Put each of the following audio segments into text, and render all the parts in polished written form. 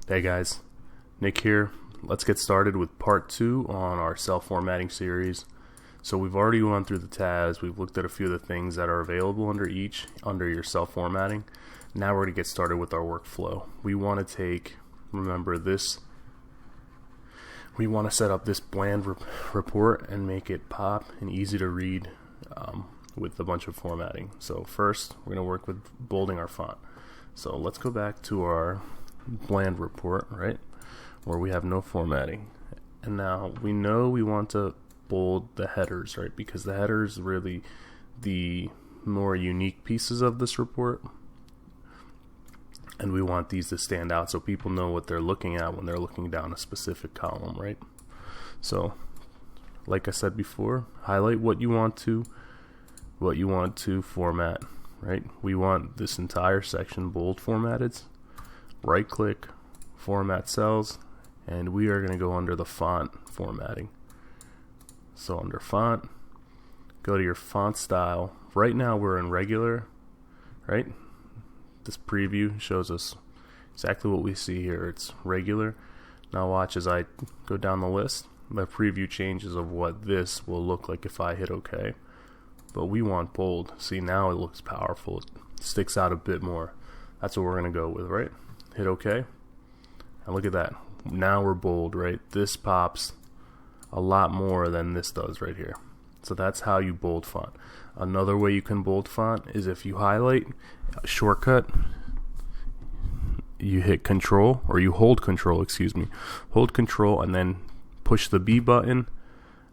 Hey guys, Nick here. Let's get started with part 2 on our cell formatting series. So we've already gone through the tabs, we've looked at a few of the things that are available under your cell formatting. Now we're going to get started with our workflow. We want to we want to set up this bland report and make it pop and easy to read with a bunch of formatting. So first, we're going to work with bolding our font. So let's go back to our bland report, right, where we have no formatting. And now we know we want to bold the headers, right, because the headers are really the more unique pieces of this report. And we want these to stand out so people know what they're looking at when they're looking down a specific column, right? So, like I said before, highlight what you want to format, right? We want this entire section bold formatted. Right click, format cells, and we are going to go under the font formatting. So under font, go to your font style. Right now we're in regular, right? This preview shows us exactly what we see here. It's regular. Now watch as I go down the list. The preview changes of what this will look like if I hit OK. But we want bold. See, now it looks powerful. It sticks out a bit more. That's what we're going to go with, right? Hit OK. And look at that. Now we're bold, right? This pops a lot more than this does right here. So that's how you bold font. Another way you can bold font is if you highlight a shortcut, you hit control, or you hold control, hold control and then push the B button,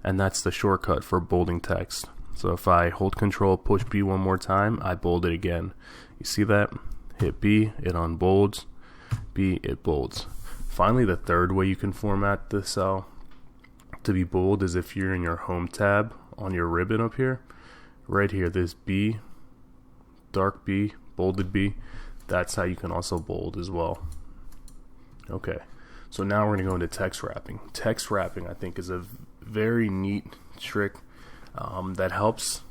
and that's the shortcut for bolding text. So if I hold control, push B one more time, I bold it again. You see that? Hit B, it unbolds. B, it bolds. Finally, the third way you can format this cell to be bold is if you're in your home tab on your ribbon up here. Right here, this B, dark B, bolded B, that's how you can also bold as well. Okay, so now we're going to go into text wrapping. Text wrapping, I think, is a very neat trick that helps.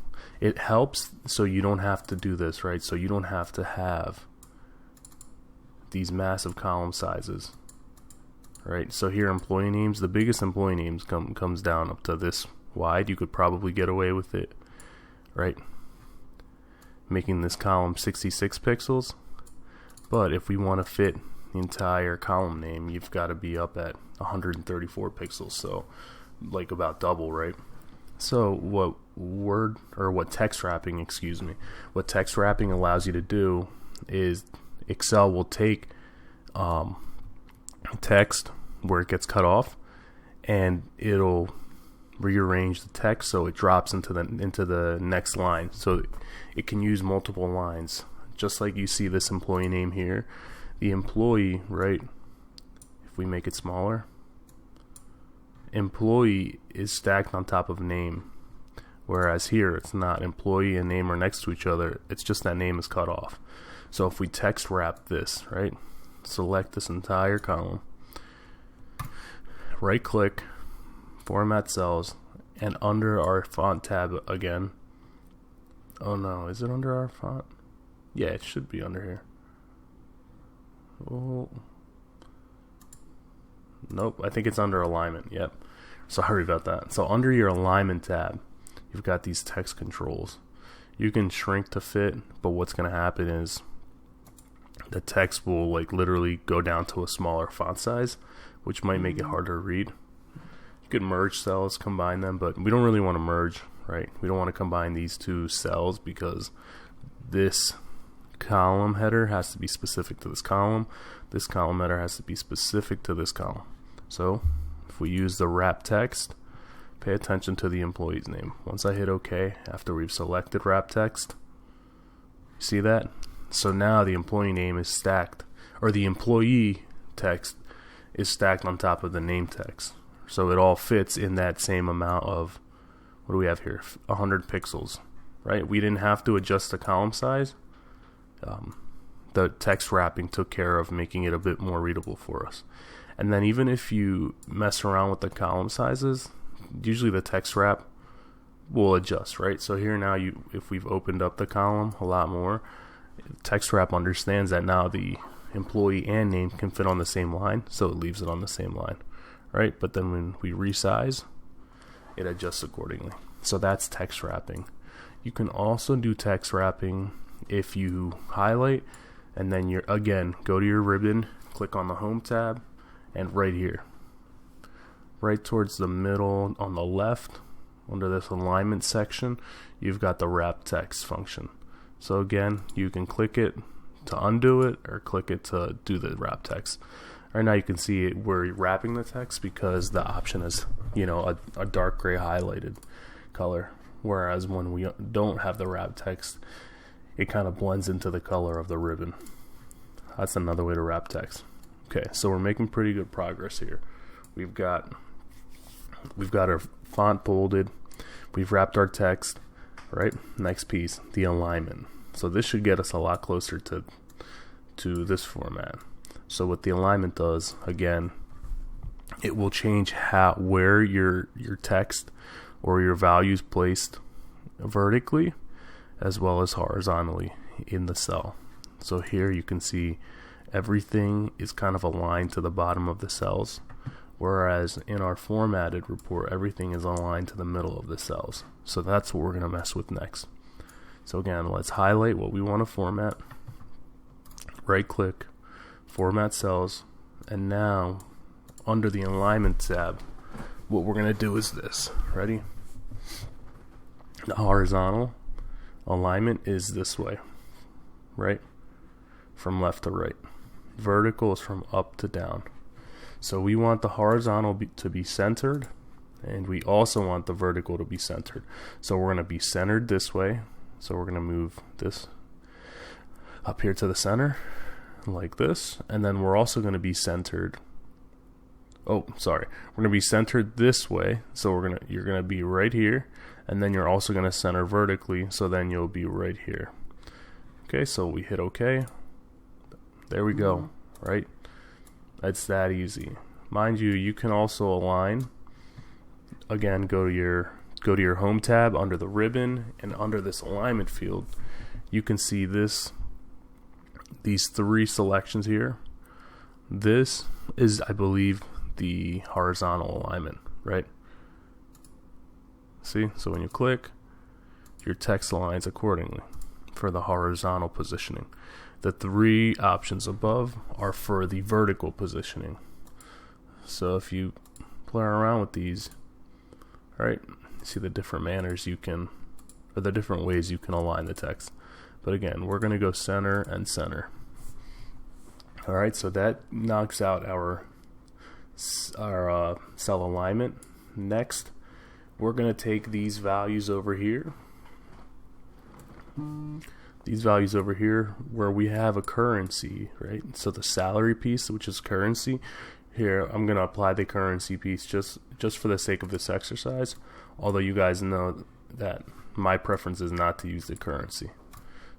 It helps so you don't have to do this, right? So you don't have to have these massive column sizes, right? So here, employee names, the biggest employee names comes down up to this wide. You could probably get away with it, right, making this column 66 pixels. But if we want to fit the entire column name, you've got to be up at 134 pixels, so like about double, right? So what text wrapping allows you to do is Excel will take text where it gets cut off, and it'll rearrange the text so it drops into the next line, so it can use multiple lines. Just like you see this employee name here, the employee, right, if we make it smaller, employee is stacked on top of name, whereas here it's not. Employee and name are next to each other, it's just that name is cut off. So if we text wrap this, right, select this entire column, right click, format cells, and under our font tab again. Oh no, is it under our font? Yeah, it should be under here. Oh, nope, I think it's under alignment. Yep, sorry about that. So under your alignment tab, you've got these text controls. You can shrink to fit, but what's going to happen is the text will like literally go down to a smaller font size, which might make it harder to read. You could merge cells, combine them, but we don't really want to merge, right? We don't want to combine these two cells because this column header has to be specific to this column header has to be specific to this column. So if we use the wrap text, pay attention to the employee's name. Once I hit OK, after we've selected wrap text, see that? So now the employee name is stacked, or the employee text is stacked on top of the name text. So it all fits in that same amount of, what do we have here, 100 pixels, right? We didn't have to adjust the column size. The text wrapping took care of making it a bit more readable for us. And then even if you mess around with the column sizes, usually the text wrap will adjust, right? So here now, if we've opened up the column a lot more, text wrap understands that now the employee and name can fit on the same line, so it leaves it on the same line, right? But then when we resize, it adjusts accordingly. So that's text wrapping. You can also do text wrapping if you highlight and then you're again go to your ribbon, click on the home tab, and right here, right towards the middle on the left under this alignment section, you've got the wrap text function. So again, you can click it to undo it or click it to do the wrap text. Right now you can see it, we're wrapping the text because the option is, you know, a dark gray highlighted color, whereas when we don't have the wrap text, it kind of blends into the color of the ribbon. That's another way to wrap text. Okay, so we're making pretty good progress here. We've got our font bolded, we've wrapped our text, right? Next piece, the alignment. So this should get us a lot closer to this format. So what the alignment does, again, it will change where your text or your values placed vertically as well as horizontally in the cell. So here you can see everything is kind of aligned to the bottom of the cells, whereas in our formatted report everything is aligned to the middle of the cells. So that's what we're going to mess with next. So again, let's highlight what we want to format, right click, format cells, and now under the alignment tab what we're going to do is this. Ready? The horizontal alignment is this way, right? From left to right. Vertical is from up to down. So we want the horizontal to be centered, and we also want the vertical to be centered. So we're going to be centered this way. So we're going to move this up here to the center like this, and then we're also going to be centered. We're going to be centered this way. So you're going to be right here, and then you're also going to center vertically, so then you'll be right here. Okay, so we hit OK. There we go, right? It's that easy. Mind you, you can also align. Again, go to your home tab under the ribbon, and under this alignment field, you can see these three selections here. This is, I believe, the horizontal alignment, right? See, so when you click, your text aligns accordingly for the horizontal positioning. The three options above are for the vertical positioning. So if you play around with these, right, see the different manners you can, or the different ways you can align the text. But again, we're going to go center and center. All right, so that knocks out our cell alignment. Next, we're going to take these values over here. These values over here where we have a currency, right? So the salary piece, which is currency, here I'm going to apply the currency piece just for the sake of this exercise, although you guys know that my preference is not to use the currency.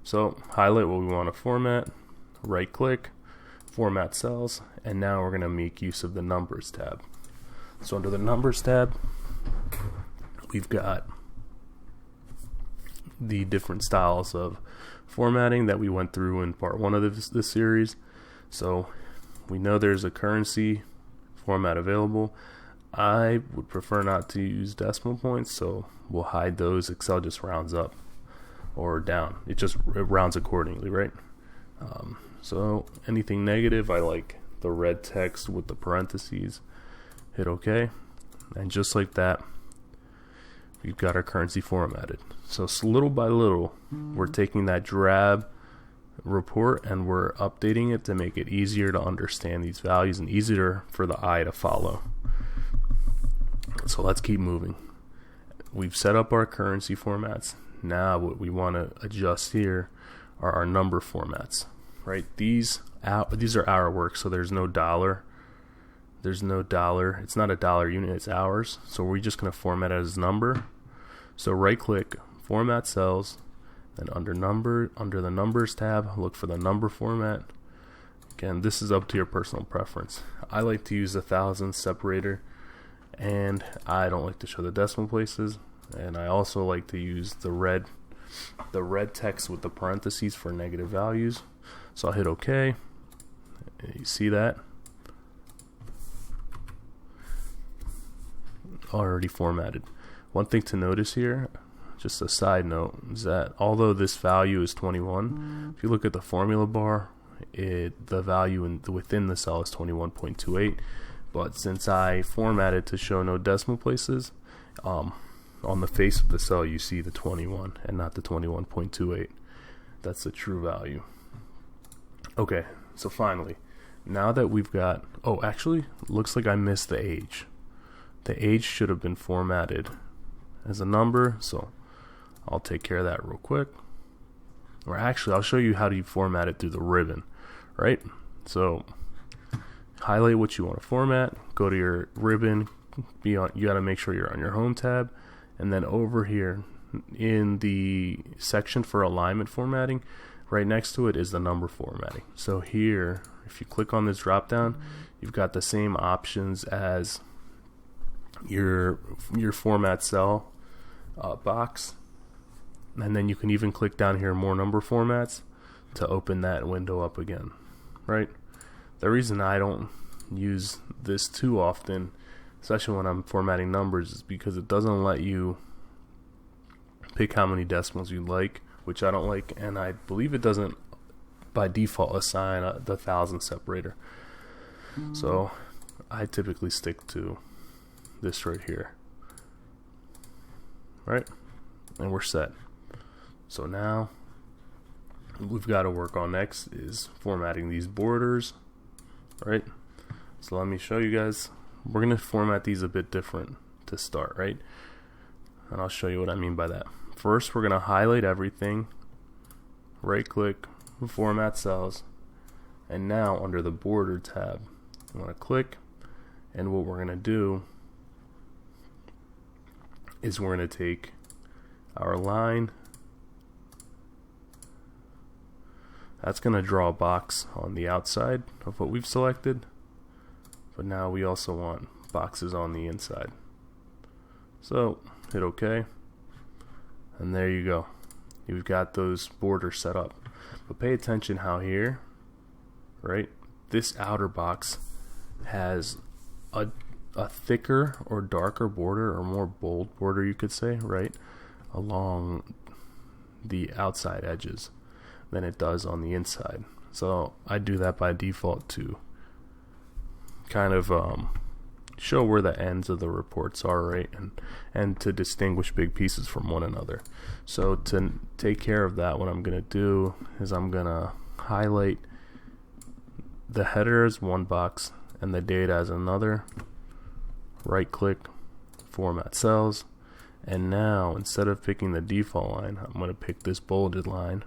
So highlight what we want to format, right click, format cells, and now we're going to make use of the numbers tab. So under the numbers tab, we've got the different styles of formatting that we went through in part 1 of this series. So we know there's a currency format available. I would prefer not to use decimal points, so we'll hide those. Excel just rounds up or down. It rounds accordingly, right? So anything negative, I like the red text with the parentheses. Hit OK, and just like that, we've got our currency formatted. So little by little, we're taking that drab report and we're updating it to make it easier to understand these values and easier for the eye to follow. So let's keep moving. We've set up our currency formats. Now what we want to adjust here are our number formats, right? These are hour work, so there's no dollar. There's no dollar. It's not a dollar unit, it's hours. So we're just going to format it as number. So right click, format cells, then under the numbers tab, look for the number format. Again, this is up to your personal preference. I like to use the thousands separator, and I don't like to show the decimal places, and I also like to use the red text with the parentheses for negative values. So I'll hit OK, You see that? Already formatted. One thing to notice here, just a side note, is that although this value is 21, if you look at the formula bar, the value within the cell is 21.28. But since I formatted to show no decimal places, on the face of the cell you see the 21 and not the 21.28. That's the true value. Okay, so finally, now that we've got, oh, actually, looks like I missed the age. The age should have been formatted as a number, so I'll take care of that real quick. Or actually, I'll show you how to format it through the ribbon, right? So highlight what you want to format, go to your ribbon, you got to make sure you're on your home tab, and then over here in the section for alignment formatting, right next to it is the number formatting. So here, if you click on this drop down, you've got the same options as your format cell box, and then you can even click down here more number formats to open that window up again, right? The reason I don't use this too often, especially when I'm formatting numbers, is because it doesn't let you pick how many decimals you like, which I don't like, and I believe it doesn't by default assign the thousand separator. So I typically stick to this right here, right? And we're set. So now we've got to work on next is formatting these borders, right? So let me show you guys. We're going to format these a bit different to start, right? And I'll show you what I mean by that. First, we're going to highlight everything, right click, format cells, and now under the border tab, I'm going to click, and what we're going to do is we're going to take our line, that's going to draw a box on the outside of what we've selected, but now we also want boxes on the inside. So hit OK, and there you go. You've got those borders set up. But pay attention how here, right, this outer box has a thicker or darker border, or more bold border you could say, right, along the outside edges than it does on the inside. So I do that by default to kind of show where the ends of the reports are, right, and to distinguish big pieces from one another. So to take care of that, what I'm going to do is I'm going to highlight the header as one box and the data as another, right click, format cells, and now instead of picking the default line, I'm going to pick this bolded line,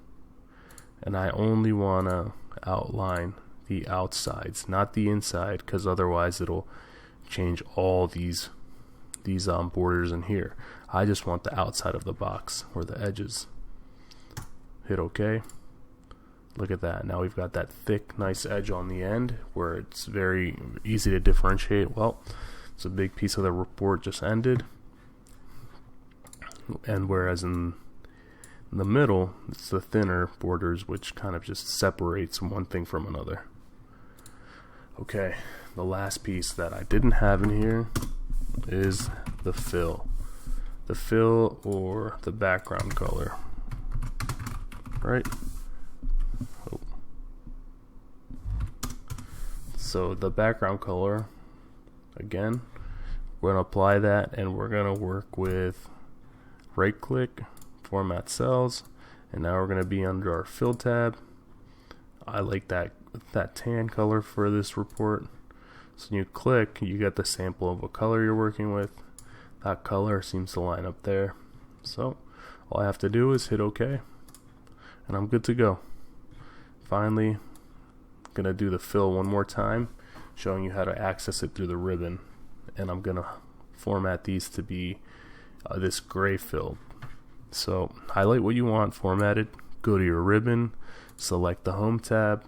and I only want to outline the outsides, not the inside, because otherwise it'll change all these borders in here. I just want the outside of the box, or the edges. Hit OK. Look at that. Now we've got that thick, nice edge on the end where it's very easy to differentiate. Well, it's a big piece of the report just ended. And whereas in the middle, it's the thinner borders, which kind of just separates one thing from another. Okay, the last piece that I didn't have in here is the fill. The fill, or the background color, right? Oh. So the background color, again, we're going to apply that, and we're going to work with right click, format cells, and now we're going to be under our fill tab. I like that tan color for this report. So when you click, you get the sample of what color you're working with. That color seems to line up there. So all I have to do is hit OK, and I'm good to go. Finally, I'm going to do the fill one more time, showing you how to access it through the ribbon. And I'm going to format these to be this gray fill. So highlight what you want formatted, go to your ribbon, select the home tab,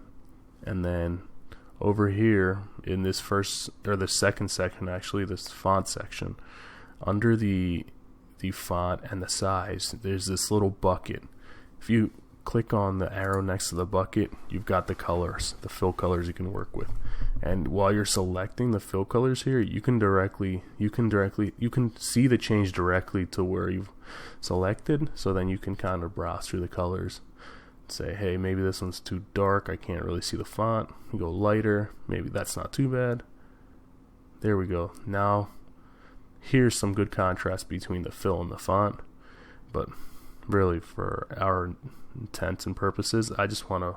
and then over here in this first, or the second section actually, this font section, under the font and the size, there's this little bucket. If you click on the arrow next to the bucket, you've got the colors, the fill colors you can work with. And while you're selecting the fill colors here, you can see the change directly to where you've selected. So then you can kind of browse through the colors, say, hey, maybe this one's too dark, I can't really see the font. You go lighter, maybe that's not too bad. There we go. Now here's some good contrast between the fill and the font, but really for our intents and purposes, I just want to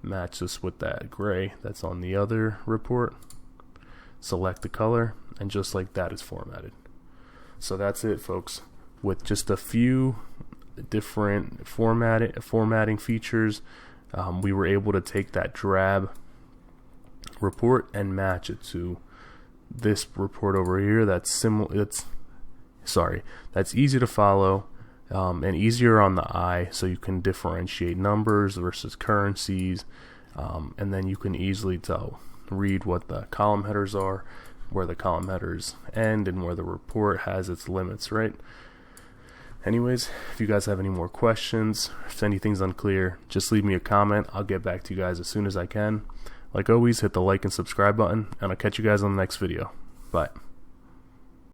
match this with that gray that's on the other report. Select the color, and just like that, it's formatted. So that's it, folks. With just a few different formatting features, we were able to take that drab report and match it to this report over here. That's that's easy to follow, and easier on the eye, so you can differentiate numbers versus currencies, and then you can easily read what the column headers are, where the column headers end, and where the report has its limits, right? Anyways, if you guys have any more questions, if anything's unclear, just leave me a comment. I'll get back to you guys as soon as I can. Like always, hit the like and subscribe button, and I'll catch you guys on the next video. Bye.